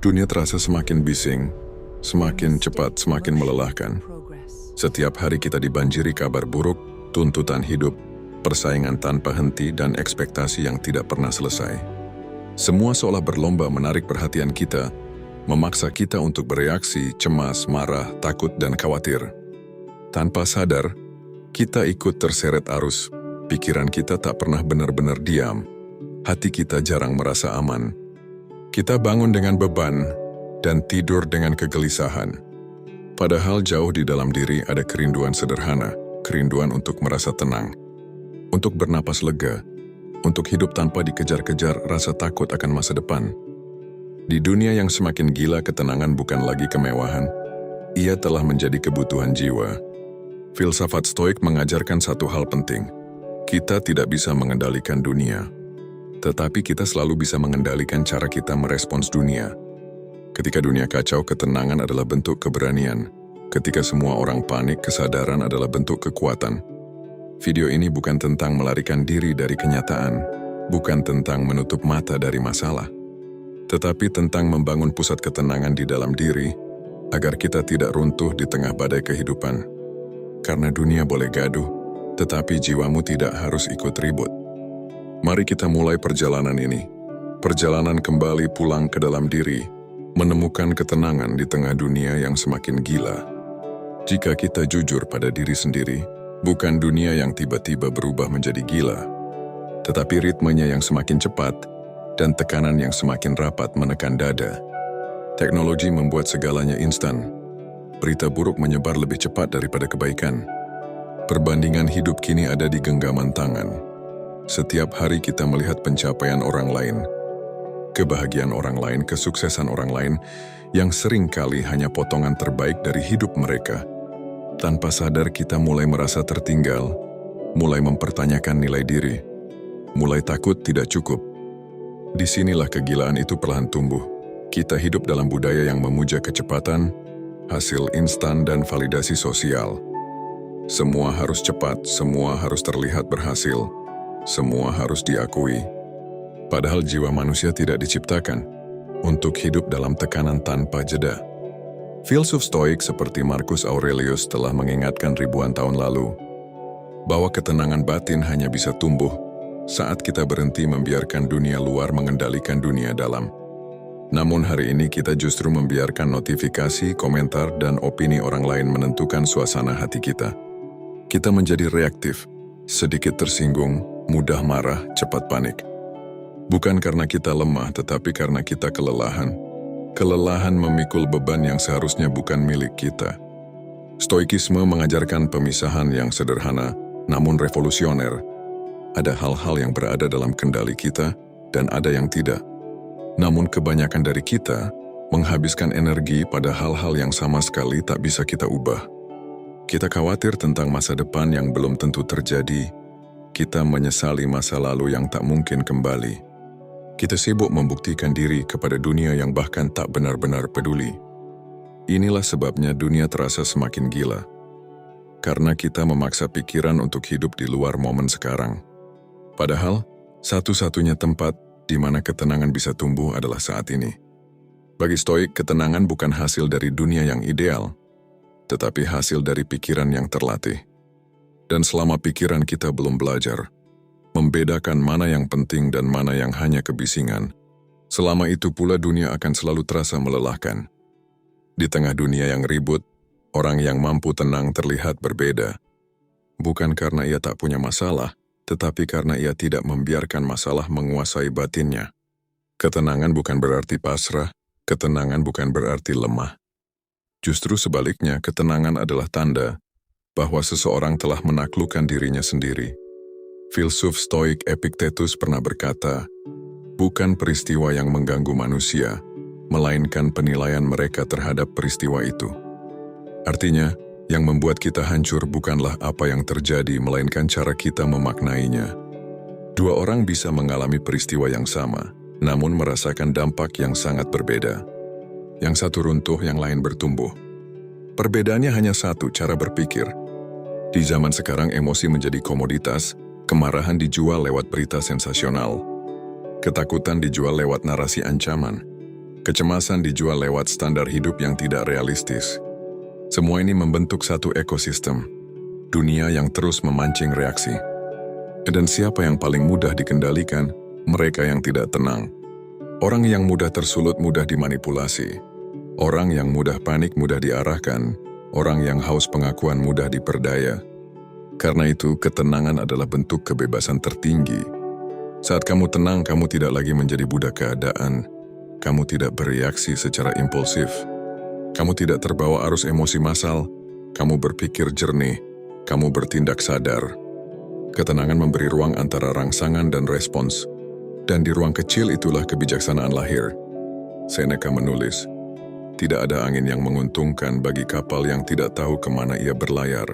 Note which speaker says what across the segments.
Speaker 1: Dunia terasa semakin bising, semakin cepat, semakin melelahkan. Setiap hari kita dibanjiri kabar buruk, tuntutan hidup, persaingan tanpa henti, dan ekspektasi yang tidak pernah selesai. Semua seolah berlomba menarik perhatian kita, memaksa kita untuk bereaksi, cemas, marah, takut, dan khawatir. Tanpa sadar, kita ikut terseret arus. Pikiran kita tak pernah benar-benar diam. Hati kita jarang merasa aman. Kita bangun dengan beban dan tidur dengan kegelisahan. Padahal jauh di dalam diri ada kerinduan sederhana, kerinduan untuk merasa tenang, untuk bernapas lega, untuk hidup tanpa dikejar-kejar rasa takut akan masa depan. Di dunia yang semakin gila, ketenangan bukan lagi kemewahan. Ia telah menjadi kebutuhan jiwa. Filsafat Stoik mengajarkan satu hal penting. Kita tidak bisa mengendalikan dunia, tetapi kita selalu bisa mengendalikan cara kita merespons dunia. Ketika dunia kacau, ketenangan adalah bentuk keberanian. Ketika semua orang panik, kesadaran adalah bentuk kekuatan. Video ini bukan tentang melarikan diri dari kenyataan, bukan tentang menutup mata dari masalah, tetapi tentang membangun pusat ketenangan di dalam diri, agar kita tidak runtuh di tengah badai kehidupan. Karena dunia boleh gaduh, tetapi jiwamu tidak harus ikut ribut. Mari kita mulai perjalanan ini. Perjalanan kembali pulang ke dalam diri, menemukan ketenangan di tengah dunia yang semakin gila. Jika kita jujur pada diri sendiri, bukan dunia yang tiba-tiba berubah menjadi gila, tetapi ritmenya yang semakin cepat dan tekanan yang semakin rapat menekan dada. Teknologi membuat segalanya instan. Berita buruk menyebar lebih cepat daripada kebaikan. Perbandingan hidup kini ada di genggaman tangan. Setiap hari kita melihat pencapaian orang lain, kebahagiaan orang lain, kesuksesan orang lain, yang sering kali hanya potongan terbaik dari hidup mereka. Tanpa sadar kita mulai merasa tertinggal, mulai mempertanyakan nilai diri, mulai takut tidak cukup. Disinilah kegilaan itu perlahan tumbuh. Kita hidup dalam budaya yang memuja kecepatan, hasil instan, dan validasi sosial. Semua harus cepat, semua harus terlihat berhasil, semua harus diakui. Padahal jiwa manusia tidak diciptakan untuk hidup dalam tekanan tanpa jeda. Filsuf Stoik seperti Marcus Aurelius telah mengingatkan ribuan tahun lalu bahwa ketenangan batin hanya bisa tumbuh saat kita berhenti membiarkan dunia luar mengendalikan dunia dalam. Namun hari ini kita justru membiarkan notifikasi, komentar, dan opini orang lain menentukan suasana hati kita. Kita menjadi reaktif, sedikit tersinggung, mudah marah, cepat panik. Bukan karena kita lemah, tetapi karena kita kelelahan. Kelelahan memikul beban yang seharusnya bukan milik kita. Stoikisme mengajarkan pemisahan yang sederhana, namun revolusioner. Ada hal-hal yang berada dalam kendali kita, dan ada yang tidak. Namun kebanyakan dari kita menghabiskan energi pada hal-hal yang sama sekali tak bisa kita ubah. Kita khawatir tentang masa depan yang belum tentu terjadi. Kita menyesali masa lalu yang tak mungkin kembali. Kita sibuk membuktikan diri kepada dunia yang bahkan tak benar-benar peduli. Inilah sebabnya dunia terasa semakin gila. Karena kita memaksa pikiran untuk hidup di luar momen sekarang. Padahal, satu-satunya tempat di mana ketenangan bisa tumbuh adalah saat ini. Bagi Stoik, ketenangan bukan hasil dari dunia yang ideal, tetapi hasil dari pikiran yang terlatih. Dan selama pikiran kita belum belajar membedakan mana yang penting dan mana yang hanya kebisingan, selama itu pula dunia akan selalu terasa melelahkan. Di tengah dunia yang ribut, orang yang mampu tenang terlihat berbeda. Bukan karena ia tak punya masalah, tetapi karena ia tidak membiarkan masalah menguasai batinnya. Ketenangan bukan berarti pasrah, ketenangan bukan berarti lemah. Justru sebaliknya, ketenangan adalah tanda bahwa seseorang telah menaklukkan dirinya sendiri. Filsuf Stoik Epictetus pernah berkata, bukan peristiwa yang mengganggu manusia, melainkan penilaian mereka terhadap peristiwa itu. Artinya, yang membuat kita hancur bukanlah apa yang terjadi, melainkan cara kita memaknainya. Dua orang bisa mengalami peristiwa yang sama, namun merasakan dampak yang sangat berbeda. Yang satu runtuh, yang lain bertumbuh. Perbedaannya hanya satu, cara berpikir. Di zaman sekarang emosi menjadi komoditas, kemarahan dijual lewat berita sensasional, ketakutan dijual lewat narasi ancaman, Kecemasan dijual lewat standar hidup yang tidak realistis. Semua ini membentuk satu ekosistem, dunia yang terus memancing reaksi. Dan siapa yang paling mudah dikendalikan? Mereka yang tidak tenang. Orang yang mudah tersulut mudah dimanipulasi. Orang yang mudah panik mudah diarahkan. Orang yang haus pengakuan mudah diperdaya. Karena itu, ketenangan adalah bentuk kebebasan tertinggi. Saat kamu tenang, kamu tidak lagi menjadi budak keadaan. Kamu tidak bereaksi secara impulsif. Kamu tidak terbawa arus emosi massal. Kamu berpikir jernih. Kamu bertindak sadar. Ketenangan memberi ruang antara rangsangan dan respons. Dan di ruang kecil itulah kebijaksanaan lahir. Seneca menulis, tidak ada angin yang menguntungkan bagi kapal yang tidak tahu kemana ia berlayar.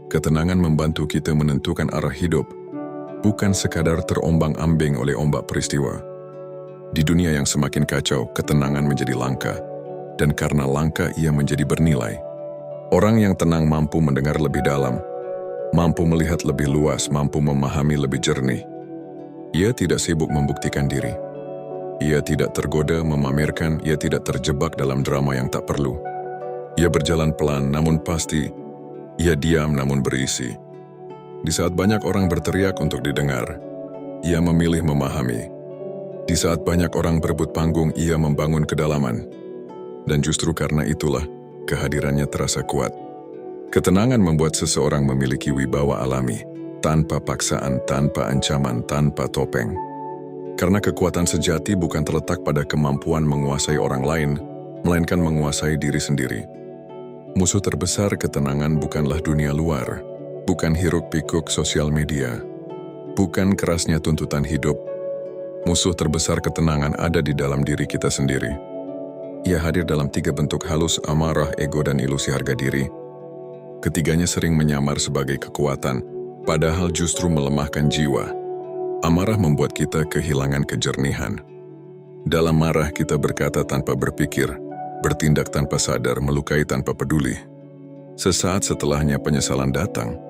Speaker 1: Ketenangan membantu kita menentukan arah hidup, bukan sekadar terombang-ambing oleh ombak peristiwa. Di dunia yang semakin kacau, ketenangan menjadi langka, dan karena langka ia menjadi bernilai. Orang yang tenang mampu mendengar lebih dalam, mampu melihat lebih luas, mampu memahami lebih jernih. Ia tidak sibuk membuktikan diri. Ia tidak tergoda memamerkan, ia tidak terjebak dalam drama yang tak perlu. Ia berjalan pelan namun pasti, ia diam namun berisi. Di saat banyak orang berteriak untuk didengar, ia memilih memahami. Di saat banyak orang berebut panggung, ia membangun kedalaman. Dan justru karena itulah, kehadirannya terasa kuat. Ketenangan membuat seseorang memiliki wibawa alami, tanpa paksaan, tanpa ancaman, tanpa topeng. Karena kekuatan sejati bukan terletak pada kemampuan menguasai orang lain, melainkan menguasai diri sendiri. Musuh terbesar ketenangan bukanlah dunia luar, bukan hiruk-pikuk sosial media, bukan kerasnya tuntutan hidup. Musuh terbesar ketenangan ada di dalam diri kita sendiri. Ia hadir dalam 3 bentuk halus: amarah, ego, dan ilusi harga diri. Ketiganya sering menyamar sebagai kekuatan, padahal justru melemahkan jiwa. Amarah membuat kita kehilangan kejernihan. Dalam marah kita berkata tanpa berpikir, bertindak tanpa sadar, melukai tanpa peduli. Sesaat setelahnya penyesalan datang.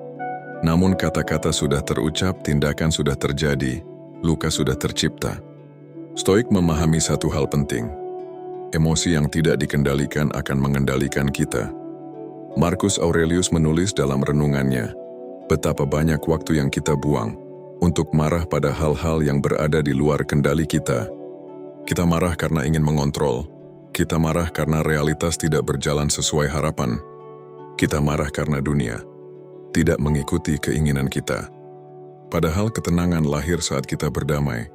Speaker 1: Namun kata-kata sudah terucap, tindakan sudah terjadi, luka sudah tercipta. Stoik memahami satu hal penting. Emosi yang tidak dikendalikan akan mengendalikan kita. Marcus Aurelius menulis dalam renungannya, betapa banyak waktu yang kita buang untuk marah pada hal-hal yang berada di luar kendali kita. Kita marah karena ingin mengontrol. Kita marah karena realitas tidak berjalan sesuai harapan. Kita marah karena dunia tidak mengikuti keinginan kita. Padahal ketenangan lahir saat kita berdamai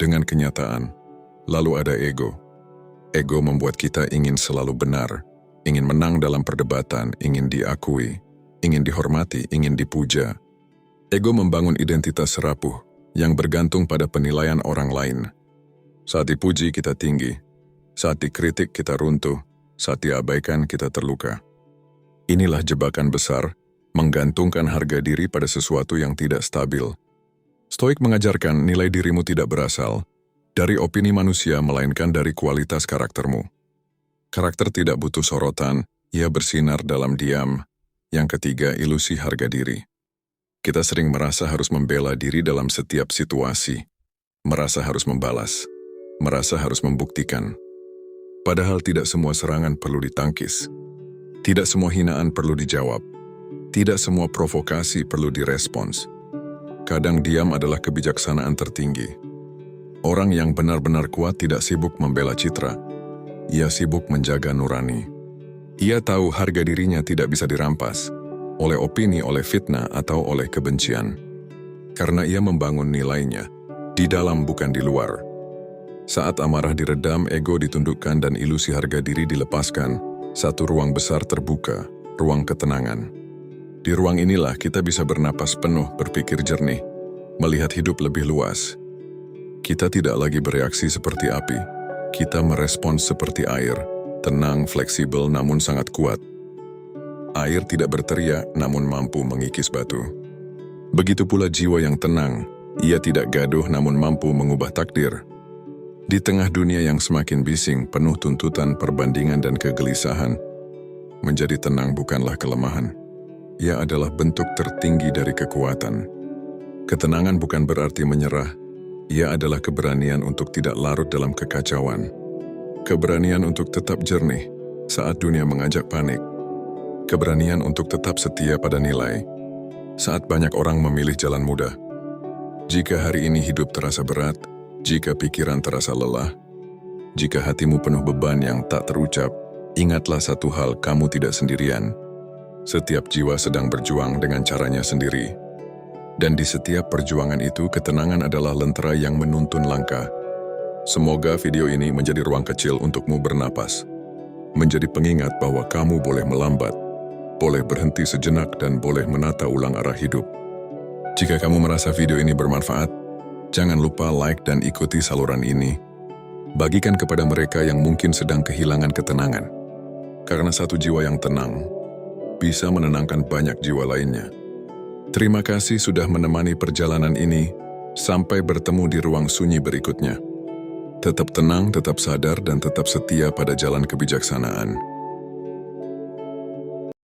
Speaker 1: dengan kenyataan. Lalu ada ego. Ego membuat kita ingin selalu benar, ingin menang dalam perdebatan, ingin diakui, ingin dihormati, ingin dipuja. Ego membangun identitas rapuh yang bergantung pada penilaian orang lain. Saat dipuji kita tinggi, saat dikritik kita runtuh, saat diabaikan kita terluka. Inilah jebakan besar, menggantungkan harga diri pada sesuatu yang tidak stabil. Stoik mengajarkan nilai dirimu tidak berasal dari opini manusia, melainkan dari kualitas karaktermu. Karakter tidak butuh sorotan, ia bersinar dalam diam. Yang ketiga, ilusi harga diri. Kita sering merasa harus membela diri dalam setiap situasi, merasa harus membalas, merasa harus membuktikan. Padahal tidak semua serangan perlu ditangkis. Tidak semua hinaan perlu dijawab. Tidak semua provokasi perlu direspons. Kadang diam adalah kebijaksanaan tertinggi. Orang yang benar-benar kuat tidak sibuk membela citra. Ia sibuk menjaga nurani. Ia tahu harga dirinya tidak bisa dirampas oleh opini, oleh fitnah, atau oleh kebencian. Karena ia membangun nilainya di dalam bukan di luar. Saat amarah diredam, ego ditundukkan, dan ilusi harga diri dilepaskan, satu ruang besar terbuka, ruang ketenangan. Di ruang inilah kita bisa bernapas penuh, berpikir jernih, melihat hidup lebih luas. Kita tidak lagi bereaksi seperti api, kita merespons seperti air, tenang, fleksibel, namun sangat kuat. Air tidak berteriak, namun mampu mengikis batu. Begitu pula jiwa yang tenang, ia tidak gaduh, namun mampu mengubah takdir. Di tengah dunia yang semakin bising, penuh tuntutan, perbandingan, dan kegelisahan, menjadi tenang bukanlah kelemahan. Ia adalah bentuk tertinggi dari kekuatan. Ketenangan bukan berarti menyerah, ia adalah keberanian untuk tidak larut dalam kekacauan. Keberanian untuk tetap jernih saat dunia mengajak panik. Keberanian untuk tetap setia pada nilai saat banyak orang memilih jalan mudah. Jika hari ini hidup terasa berat, jika pikiran terasa lelah, jika hatimu penuh beban yang tak terucap, ingatlah satu hal, kamu tidak sendirian. Setiap jiwa sedang berjuang dengan caranya sendiri. Dan di setiap perjuangan itu, ketenangan adalah lentera yang menuntun langkah. Semoga video ini menjadi ruang kecil untukmu bernapas. Menjadi pengingat bahwa kamu boleh melambat, boleh berhenti sejenak, dan boleh menata ulang arah hidup. Jika kamu merasa video ini bermanfaat, jangan lupa like dan ikuti saluran ini. Bagikan kepada mereka yang mungkin sedang kehilangan ketenangan. Karena satu jiwa yang tenang bisa menenangkan banyak jiwa lainnya. Terima kasih sudah menemani perjalanan ini. Sampai bertemu di ruang sunyi berikutnya. Tetap tenang, tetap sadar, dan tetap setia pada jalan kebijaksanaan.